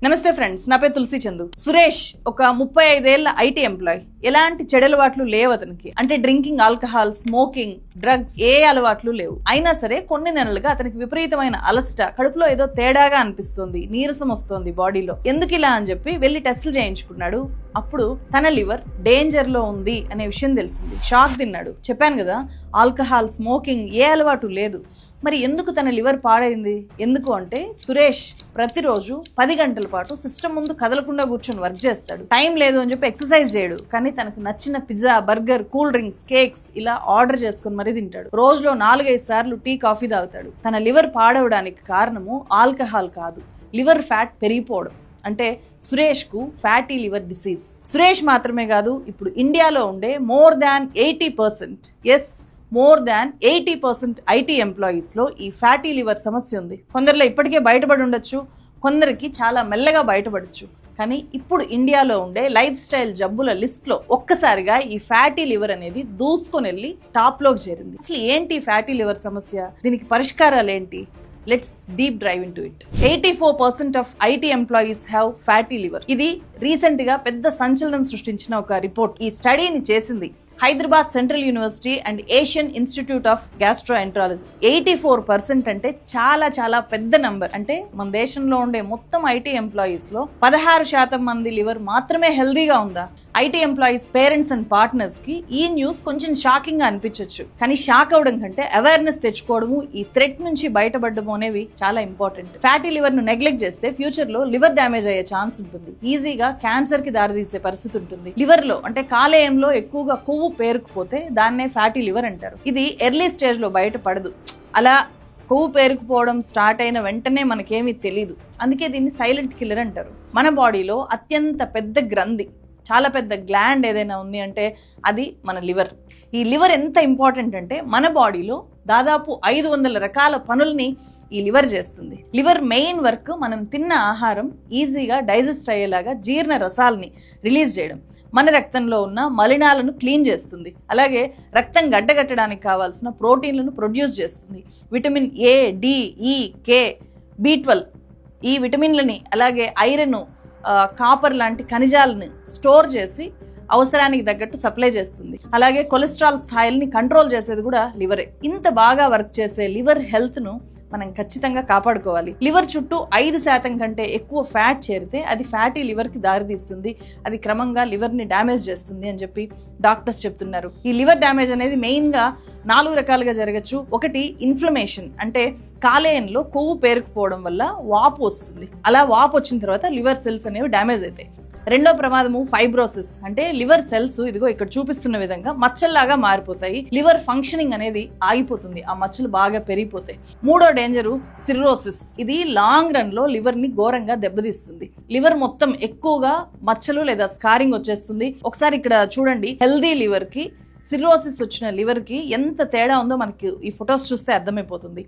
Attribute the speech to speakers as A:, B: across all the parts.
A: నమస్తే ఫ్రెండ్స్, నా పేరు తులసి చందు. సురేష్ ఒక 35 ఏళ్ల ఐటీ ఎంప్లాయ్. ఎలాంటి చెడలవాట్లు లేవు అతనికి. అంటే డ్రింకింగ్, ఆల్కహాల్, స్మోకింగ్, డ్రగ్స్ ఏ అలవాట్లు లేవు. అయినా సరే కొన్ని నెలలుగా అతనికి విపరీతమైన అలసట, కడుపులో ఏదో తేడాగా అనిపిస్తుంది, నీరసం వస్తుంది బాడీలో. ఎందుకు ఇలా అని చెప్పి వెళ్లి టెస్టులు చేయించుకున్నాడు. అప్పుడు తన లివర్ డేంజర్ లో ఉంది అనే విషయం తెలిసింది. షాక్ తిన్నాడు. చెప్పాను కదా, ఆల్కహాల్, స్మోకింగ్ ఏ అలవాటు లేదు. మరి ఎందుకు తన లివర్ పాడైంది? ఎందుకు అంటే సురేష్ ప్రతిరోజు 10 గంటల పాటు సిస్టమ్ ముందు కదలకుండా కూర్చొని వర్క్ చేస్తాడు. టైం లేదు అని చెప్పి ఎక్సర్సైజ్ చేయడు. కానీ తనకు నచ్చిన pizza, burger, cool drinks, cakes ఇలా ఆర్డర్ చేసుకుని మరీ తింటాడు. రోజులో 4-5 సార్లు టీ, కాఫీ తాగుతాడు. తన లివర్ పాడవడానికి కారణము ఆల్కహాల్ కాదు, లివర్ ఫ్యాట్ పెరిగిపోవడం. అంటే సురేష్ కు ఫ్యాటీ లివర్ డిసీజ్. సురేష్ మాత్రమే కాదు, ఇప్పుడు ఇండియాలో ఉండే మోర్ దాన్ 80% ఐటీ ఎంప్లాయీస్ లో ఈ ఫ్యాటీ లివర్ సమస్య ఉంది. కొందరిలో ఇప్పటికే బయటపడి ఉండొచ్చు, కొందరికి చాలా మెల్లగా బయటపడచ్చు. కానీ ఇప్పుడు ఇండియాలో ఉండే లైఫ్ స్టైల్ జబ్బుల లిస్ట్ లో ఒక్కసారిగా ఈ ఫ్యాటీ లివర్ అనేది దూసుకొని వెళ్ళి టాప్ లోకి చేరింది. అసలు ఏంటి ఫ్యాటీ లివర్ సమస్య? దీనికి పరిష్కారాలు ఏంటి? Let's deep drive into it. 84% of IT employees have fatty liver. ఇది రీసెంట్ గా పెద్ద సంచలనం సృష్టించిన ఒక రిపోర్ట్. ఈ స్టడీని చేసింది Hyderabad central university and Asian institute of gastroenterology. 84% అంటే చాలా చాలా పెద్ద నంబర్. అంటే మన దేశంలో ఉండే మొత్తం ఐటీ ఎంప్లాయీస్ లో 16% మంది లివర్ మాత్రమే హెల్దీగా ఉందా? IT employees parents and partners కి ఈ న్యూస్ కొంచెం షాకింగ్ గా అనిపించవచ్చు. కానీ షాక్ అవడం కంటే అవేర్నెస్ తెచ్చుకోవడము, ఈ థ్రెట్ నుంచి బయటపడడం అనేవి చాలా ఇంపార్టెంట్. ఫ్యాటీ లివర్ ను నెగ్లెక్ట్ చేస్తే ఫ్యూచర్ లో లివర్ డ్యామేజ్ అయ్యే ఛాన్స్ ఉంటుంది. ఈజీగా క్యాన్సర్ కి దారితీసే పరిస్థితి ఉంటుంది. లివర్ లో అంటే కాలేయంలో ఎక్కువగా కొవ్వు పేరుకుపోతే దాన్నే ఫ్యాటీ లివర్ అంటారు. ఇది ఎర్లీ స్టేజ్ లో బయటపడదు. అలా కొవ్వు పేరుకుపోవడం స్టార్ట్ అయిన వెంటనే మనకేమీ తెలీదు. అందుకే దీన్ని సైలెంట్ కిల్లర్ అంటారు. మన బాడీలో అత్యంత పెద్ద గ్రంథి, చాలా పెద్ద గ్లాండ్ ఏదైనా ఉంది అంటే అది మన లివర్. ఈ లివర్ ఎంత ఇంపార్టెంట్ అంటే మన బాడీలో దాదాపు 500 రకాల పనుల్ని ఈ లివర్ చేస్తుంది. లివర్ మెయిన్ వర్క్ మనం తిన్న ఆహారం ఈజీగా డైజెస్ట్ అయ్యేలాగా జీర్ణ రసాలని రిలీజ్ చేయడం, మన రక్తంలో ఉన్న మలినాలను క్లీన్ చేస్తుంది. అలాగే రక్తం గడ్డగట్టడానికి కావాల్సిన ప్రోటీన్లను ప్రొడ్యూస్ చేస్తుంది. విటమిన్ ఏ, డి, ఈ, కే, B12 ఈ విటమిన్లని, అలాగే ఐరన్, కాపర్ లాంటి ఖనిజాలను స్టోర్ చేసి అవసరానికి తగ్గట్టు సప్లై చేస్తుంది. అలాగే కొలెస్ట్రాల్ స్థాయిల్ని కంట్రోల్ చేసేది కూడా లివరే. ఇంత బాగా వర్క్ చేసే లివర్ హెల్త్ ను మనం ఖచ్చితంగా కాపాడుకోవాలి. లివర్ చుట్టూ 5% కంటే ఎక్కువ ఫ్యాట్ చేరితే అది ఫ్యాటీ లివర్ కి దారితీస్తుంది. అది క్రమంగా లివర్ ని డ్యామేజ్ చేస్తుంది అని చెప్పి డాక్టర్స్ చెప్తున్నారు. ఈ లివర్ డ్యామేజ్ అనేది మెయిన్ గా 4 రకాలుగా జరగచ్చు. ఒకటి ఇన్ఫ్లమేషన్, అంటే కాలేయంలో కొవ్వు పేరుకుపోవడం వల్ల వాపు వస్తుంది. అలా వాపు వచ్చిన తర్వాత లివర్ సెల్స్ అనేవి డ్యామేజ్ అవుతాయి. రెండో ప్రమాదము ఫైబ్రోసిస్, అంటే లివర్ సెల్స్ ఇదిగో ఇక్కడ చూపిస్తున్న విధంగా మచ్చల్లాగా మారిపోతాయి. లివర్ ఫంక్షనింగ్ అనేది ఆగిపోతుంది, ఆ మచ్చలు బాగా పెరిగిపోతాయి. మూడో డేంజరు సిర్రోసిస్. ఇది లాంగ్ రన్ లో లివర్ ని ఘోరంగా దెబ్బతీస్తుంది. లివర్ మొత్తం ఎక్కువగా మచ్చలు లేదా స్కారింగ్ వచ్చేస్తుంది. ఒకసారి ఇక్కడ చూడండి, హెల్దీ లివర్ కి సిర్రోసిస్ వచ్చిన లివర్ కి ఎంత తేడా ఉందో మనకి ఈ ఫొటోస్ చూస్తే అర్థమైపోతుంది.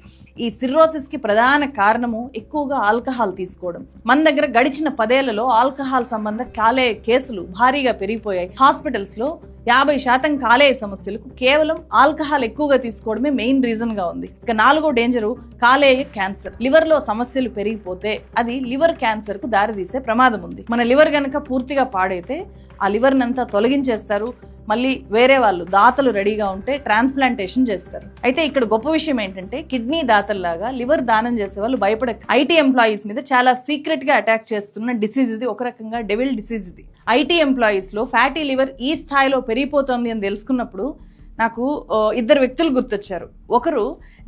A: ఈ సిర్రోసిస్ కి ప్రధాన కారణము ఎక్కువగా ఆల్కహాల్ తీసుకోవడం. మన దగ్గర గడిచిన 10 ఏళ్లలో ఆల్కహాల్ సంబంధ కాలేయ కేసులు భారీగా పెరిగిపోయాయి. హాస్పిటల్స్ లో 50% కాలేయ సమస్యలకు కేవలం ఆల్కహాల్ ఎక్కువగా తీసుకోవడమే మెయిన్ రీజన్ గా ఉంది. ఇక 4వ డేంజరు కాలేయ క్యాన్సర్. లివర్ లో సమస్యలు పెరిగిపోతే అది లివర్ క్యాన్సర్ కు దారితీసే ప్రమాదం ఉంది. మన లివర్ గనక పూర్తిగా పాడైతే ఆ లివర్ నంతా తొలగించేస్తారు. మళ్ళీ వేరే వాళ్ళు దాతలు రెడీగా ఉంటే ట్రాన్స్ప్లాంటేషన్ చేస్తారు. అయితే ఇక్కడ గొప్ప విషయం ఏంటంటే కిడ్నీ దాతల్లాగా లివర్ దానం చేసే వాళ్ళు భయపడక. ఐటీ ఎంప్లాయీస్ మీద చాలా సీక్రెట్ గా అటాక్ చేస్తున్న డిసీజ్ ఇది. ఒక రకంగా డెవిల్ డిసీజ్ ఇది. ఐటీ ఎంప్లాయీస్ లో ఫ్యాటీ లివర్ ఈ స్థాయిలో పెరిగిపోతుంది అని తెలుసుకున్నప్పుడు నాకు 2 వ్యక్తులు గుర్తొచ్చారు. ఒకరు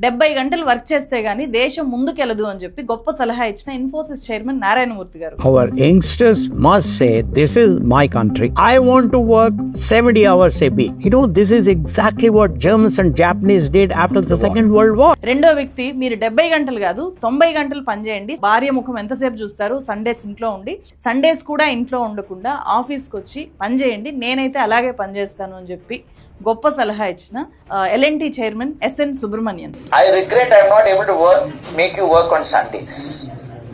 A: 70 గంటలు వర్క్ చేస్తే గానీ దేశం ముందుకెళ్ళదు అని చెప్పి గొప్ప సలహా ఇచ్చిన ఇన్ఫోసిస్ చైర్మన్ నారాయణమూర్తి గారు.
B: Our youngsters must say, this is my country. I want to work 70 hours a week. You know, this is exactly what Germans and Japanese did after the Second World War.
A: రెండో వ్యక్తి, మీరు 70 గంటలు కాదు 90 గంటలు పనిచేయండి. భార్య ముఖం ఎంతసేపు చూస్తారు? సండేస్ ఇంట్లో ఉండి, సండేస్ కూడా ఇంట్లో ఉండకుండా ఆఫీస్కి వచ్చి పనిచేయండి. నేనైతే అలాగే పనిచేస్తాను అని చెప్పి గొప్ప సలహా ఇచ్చిన LNT chairman SN Subrahmanyan.
C: I regret I am not able to make you work on Sundays,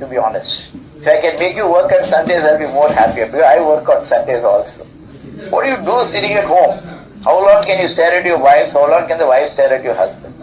C: to be honest. If I can make you work on Sundays, I'll be more happier, because I work on Sundays also. What do you do sitting at home? How long can you stare at your wives? How long can the wife stare at your husband?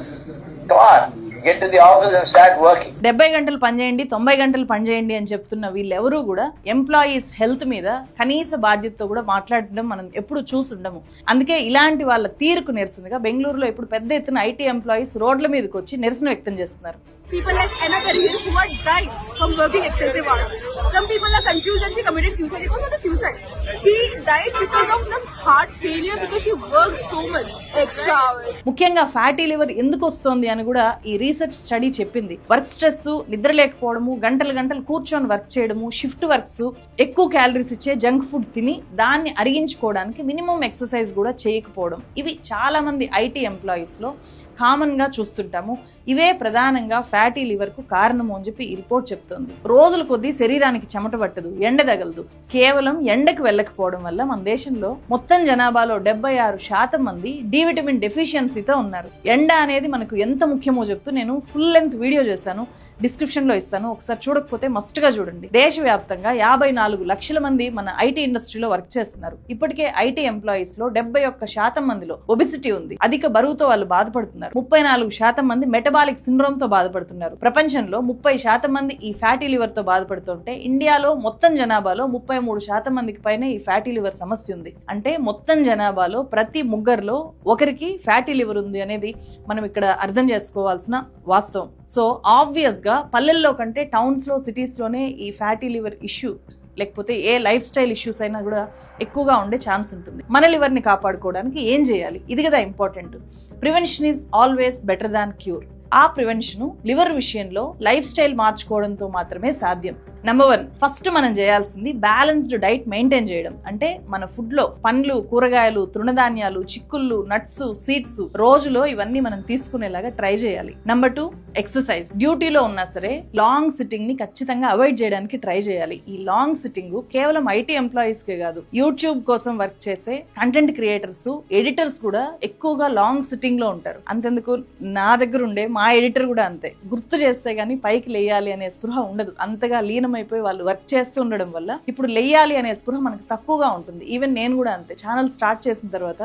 C: Come on. Get to the office and start working.
A: 70 గంటలు పనిచేయండి 90 గంటలు పనిచేయండి అని చెప్తున్న వీళ్ళెవరూ కూడా employees health మీద కనీస బాధ్యతతో కూడా మాట్లాడడం మనం ఎప్పుడు చూసుండము. అందుకే ఇలాంటి వాళ్ళ తీరుకు నిరసనగా బెంగళూరులో ఇప్పుడు పెద్ద ఎత్తున ఐటీ ఎంప్లాయీస్ రోడ్ల మీదకి వచ్చి నిరసన వ్యక్తం చేస్తున్నారు.
D: People like Anna Karihil who had died from working excessive hours. Some people are confused that she committed suicide. It was not a suicide. She died because of some heart failure because she worked so much extra hours.
A: ముఖ్యంగా fatty liver ఎందుకు వస్తోంది అని కూడా ఈ research study చెప్పింది. Work stress, నిద్ర లేకపోవడము, గంటలు గంటలు కూర్చొని వర్క్ చేయడము, షిఫ్ట్ వర్క్స్, ఎక్కువ క్యాలరీస్ ఇచ్చే జంక్ ఫుడ్ తిని దాన్ని అరిగించుకోవడానికి మినిమం ఎక్సర్సైజ్ కూడా చేయకపోవడం, ఇవి చాలా మంది ఐటీ ఎంప్లాయీస్ లో కామన్ గా చూస్తుంటాము. ఇవే ప్రధానంగా ఫ్యాటీ లివర్ కు కారణము అని చెప్పి ఈ రిపోర్ట్ చెప్తోంది. రోజుల కొద్దీ శరీరానికి చెమట పట్టదు, ఎండ తగలదు. కేవలం ఎండకు వెళ్ళకపోవడం వల్ల మన దేశంలో మొత్తం జనాభాలో 76% మంది డి విటమిన్ డెఫిషియన్సీతో ఉన్నారు. ఎండ అనేది మనకు ఎంత ముఖ్యమో చెప్తూ నేను ఫుల్ లెంత్ వీడియో చేశాను, డిస్క్రిప్షన్ లో ఇస్తాను, ఒకసారి చూడకపోతే మస్ట్ గా చూడండి. దేశవ్యాప్తంగా 54 లక్షల మంది మన ఐటీ ఇండస్ట్రీలో వర్క్ చేస్తున్నారు. ఇప్పటికే ఐటీ ఎంప్లాయీస్ లో 71% మందిలో ఒబిసిటీ ఉంది, అధిక బరువుతో వాళ్ళు బాధపడుతున్నారు. 34% మంది మెటబాలిక్ సిండ్రోమ్ తో బాధపడుతున్నారు. ప్రపంచంలో 30% మంది ఈ ఫ్యాటీ లివర్ తో బాధపడుతుంటే ఇండియాలో మొత్తం జనాభాలో 33% మందికి పైన ఈ ఫ్యాటీ లివర్ సమస్య ఉంది. అంటే మొత్తం జనాభాలో ప్రతి ముగ్గురులో ఒకరికి ఫ్యాటీ లివర్ ఉంది అనేది మనం ఇక్కడ అర్థం చేసుకోవాల్సిన వాస్తవం. సో ఆబ్వియస్ గా పల్లెల్లో కంటే టౌన్స్ లో, సిటీస్ లోనే ఈ ఫ్యాటీ లివర్ ఇష్యూ లేకపోతే ఏ లైఫ్ స్టైల్ ఇష్యూస్ అయినా కూడా ఎక్కువగా ఉండే ఛాన్స్ ఉంటుంది. మన లివర్ ని కాపాడుకోవడానికి ఏం చేయాలి, ఇది కదా important. Prevention is always better than cure. ఆ ప్రివెన్షన్ లివర్ విషయంలో లైఫ్ స్టైల్ మార్చుకోవడంతో మాత్రమే సాధ్యం. నెంబర్ 1, ఫస్ట్ మనం చేయాల్సింది బ్యాలెన్స్డ్ డైట్ మెయింటైన్ చేయడం. అంటే మన ఫుడ్ లో పండ్లు, కూరగాయలు, తృణధాన్యాలు, చిక్కుళ్ళు, నట్స్, సీడ్స్ రోజులో ఇవన్నీ మనం తీసుకునేలాగా ట్రై చేయాలి. Number 2, exercise. డ్యూటీలో ఉన్నా సరే లాంగ్ సిట్టింగ్ ని ఖచ్చితంగా అవాయిడ్ చేయడానికి ట్రై చేయాలి. ఈ లాంగ్ సిట్టింగ్ కేవలం ఐటీ ఎంప్లాయీస్ కే కాదు, యూట్యూబ్ కోసం వర్క్ చేసే కంటెంట్ క్రియేటర్స్, ఎడిటర్స్ కూడా ఎక్కువగా లాంగ్ సిట్టింగ్ లో ఉంటారు. అంతెందుకు నా దగ్గర ఉండే మా ఎడిటర్ కూడా అంతే. గుర్తు చేస్తే గానీ పైకి లేయాలి అనే స్పృహ ఉండదు. అంతగా లీనమైపోయి వాళ్ళు వర్క్ చేస్తూ ఉండడం వల్ల ఇప్పుడు లేయాలి అనే స్పృహ మనకు తక్కువగా ఉంటుంది. ఈవెన్ నేను కూడా అంతే. ఛానల్ స్టార్ట్ చేసిన తర్వాత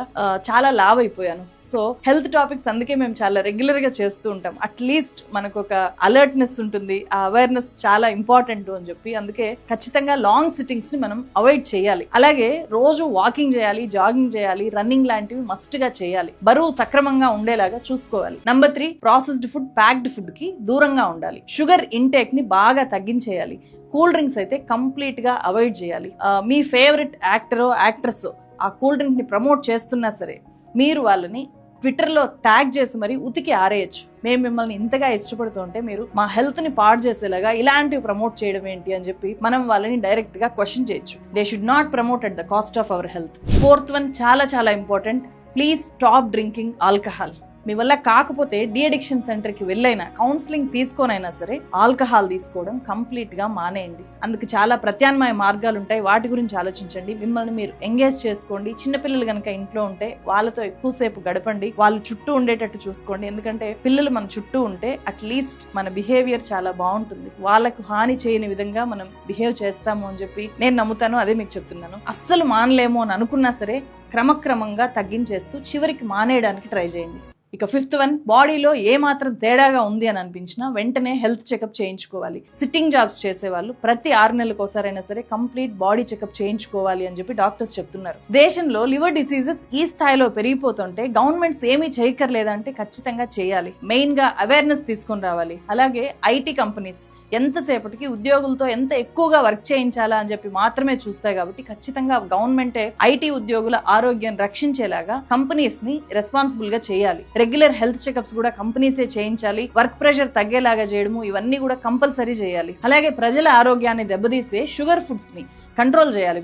A: చాలా లావ్ అయిపోయాను. సో హెల్త్ టాపిక్స్ అందుకే మేము చాలా రెగ్యులర్ గా చేస్తూ ఉంటాం. అట్లీస్ట్ మనకు ఒక అలర్ట్నెస్ ఉంటుంది, ఆ అవేర్నెస్ చాలా ఇంపార్టెంట్ అని చెప్పి. అందుకే ఖచ్చితంగా లాంగ్ సిట్టింగ్స్ ని మనం అవాయిడ్ చేయాలి. అలాగే రోజు వాకింగ్ చేయాలి, జాగింగ్ చేయాలి, రన్నింగ్ లాంటివి మస్ట్ గా చేయాలి. బరువు సక్రమంగా ఉండేలాగా చూసుకోవాలి. Number 3, processed food, packed food కి దూరంగా ఉండాలి. షుగర్ ఇంటేక్ ని బాగా తగ్గించేయాలి. కూల్ డ్రింక్స్ అయితే కంప్లీట్ గా అవాయిడ్ చేయాలి. మీ ఫేవరెట్ యాక్టరో యాక్ట్రెస్ ఆ కూల్ డ్రింక్ ని ప్రమోట్ చేస్తున్నా సరే మీరు వాళ్ళని ట్విట్టర్లో ట్యాగ్ చేసి మరి ఉతికి ఆరేయచ్చు. మేము మిమ్మల్ని ఇంతగా ఇష్టపడుతుంటే మీరు మా హెల్త్ ని పాడు చేసేలాగా ఇలాంటివి ప్రమోట్ చేయడం ఏంటి అని చెప్పి మనం వాళ్ళని డైరెక్ట్ గా క్వశ్చన్ చేయొచ్చు. They should not promote at the cost of our health. 4th one చాలా చాలా important. Please stop drinking alcohol. మీ వల్ల కాకపోతే డి అడిక్షన్ సెంటర్ కి వెళ్ళైనా, కౌన్సిలింగ్ తీసుకోనైనా సరే ఆల్కహాల్ తీసుకోవడం కంప్లీట్ గా మానేయండి. అందుకు చాలా ప్రత్యామ్నాయ మార్గాలు ఉంటాయి, వాటి గురించి ఆలోచించండి. మిమ్మల్ని మీరు ఎంగేజ్ చేసుకోండి. చిన్నపిల్లలు కనుక ఇంట్లో ఉంటే వాళ్ళతో ఎక్కువసేపు గడపండి, వాళ్ళు చుట్టూ ఉండేటట్టు చూసుకోండి. ఎందుకంటే పిల్లలు మన చుట్టూ ఉంటే అట్లీస్ట్ మన బిహేవియర్ చాలా బాగుంటుంది. వాళ్ళకు హాని చేయని విధంగా మనం బిహేవ్ చేస్తాము అని చెప్పి నేను నమ్ముతాను. అదే మీకు చెప్తున్నాను. అస్సలు మానలేము అని అనుకున్నా సరే క్రమక్రమంగా తగ్గించేస్తూ చివరికి మానేయడానికి ట్రై చేయండి. ఇక 5th వన్, బాడీలో ఏ మాత్రం తేడాగా ఉంది అని అనిపించినా వెంటనే హెల్త్ చెకప్ చేయించుకోవాలి. సిట్టింగ్ జాబ్స్ చేసే వాళ్ళు ప్రతి 6 నెలలకు ఒకసారైనా సరే కంప్లీట్ బాడీ చెకప్ చేయించుకోవాలి అని చెప్పి డాక్టర్స్ చెప్తున్నారు. దేశంలో లివర్ డిసీజెస్ ఈ స్థాయిలో పెరిగిపోతుంటే గవర్నమెంట్స్ ఏమీ చేయక్కర్లేదంటే ఖచ్చితంగా చేయాలి. మెయిన్ గా అవేర్నెస్ తీసుకొని రావాలి. అలాగే ఐటీ కంపెనీస్ ఎంతసేపటికి ఉద్యోగులతో ఎంత ఎక్కువగా వర్క్ చేయించాలా అని చెప్పి మాత్రమే చూస్తాయి. కాబట్టి ఖచ్చితంగా గవర్నమెంటే ఐటీ ఉద్యోగుల ఆరోగ్యాన్ని రక్షించేలాగా కంపెనీస్ ని రెస్పాన్సిబుల్ గా చేయాలి. రెగ్యులర్ హెల్త్ చెకప్స్ కూడా కంపెనీసే చేయించాలి. వర్క్ ప్రెషర్ తగ్గేలాగా చేయడము ఇవన్నీ కూడా కంపల్సరీ చేయాలి. అలాగే ప్రజల ఆరోగ్యాన్ని దెబ్బతీసే షుగర్ ఫుడ్స్ ని కంట్రోల్ చేయాలి.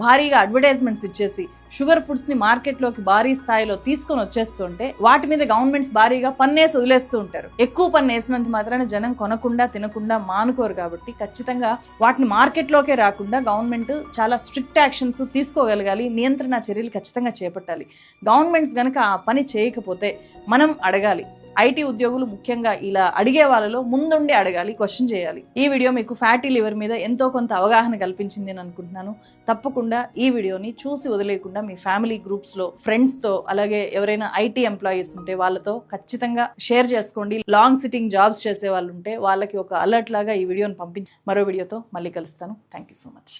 A: భారీగా అడ్వర్టైజ్మెంట్స్ ఇచ్చేసి షుగర్ ఫుడ్స్ ని మార్కెట్ లోకి భారీ స్థాయిలో తీసుకొని వచ్చేస్తుంటే వాటి మీద గవర్నమెంట్స్ భారీగా పన్నేసి వదిలేస్తూ ఉంటారు. ఎక్కువ పన్ను వేసినంత మాత్రాన జనం కొనకుండా తినకుండా మానుకోరు. కాబట్టి ఖచ్చితంగా వాటిని మార్కెట్ లోకే రాకుండా గవర్నమెంట్ చాలా స్ట్రిక్ట్ యాక్షన్స్ తీసుకోగలగాలి. నియంత్రణ చర్యలు ఖచ్చితంగా చేపట్టాలి. గవర్నమెంట్స్ గనక ఆ పని చేయకపోతే మనం అడగాలి. ఐటీ ఉద్యోగులు ముఖ్యంగా ఇలా అడిగే వాళ్ళలో ముందుండి అడగాలి, క్వశ్చన్ చేయాలి. ఈ వీడియో మీకు ఫ్యాటీ లివర్ మీద ఎంతో కొంత అవగాహన కల్పించింది అని అనుకుంటున్నాను. తప్పకుండా ఈ వీడియోని చూసి వదిలేయకుండా మీ ఫ్యామిలీ గ్రూప్స్లో, ఫ్రెండ్స్తో, అలాగే ఎవరైనా ఐటీ ఎంప్లాయీస్ ఉంటే వాళ్ళతో ఖచ్చితంగా షేర్ చేసుకోండి. లాంగ్ సిట్టింగ్ జాబ్స్ చేసే వాళ్ళు ఉంటే వాళ్ళకి ఒక అలర్ట్ లాగా ఈ వీడియోని పంపించి మరో వీడియోతో మళ్ళీ కలుస్తాను. Thank you so much.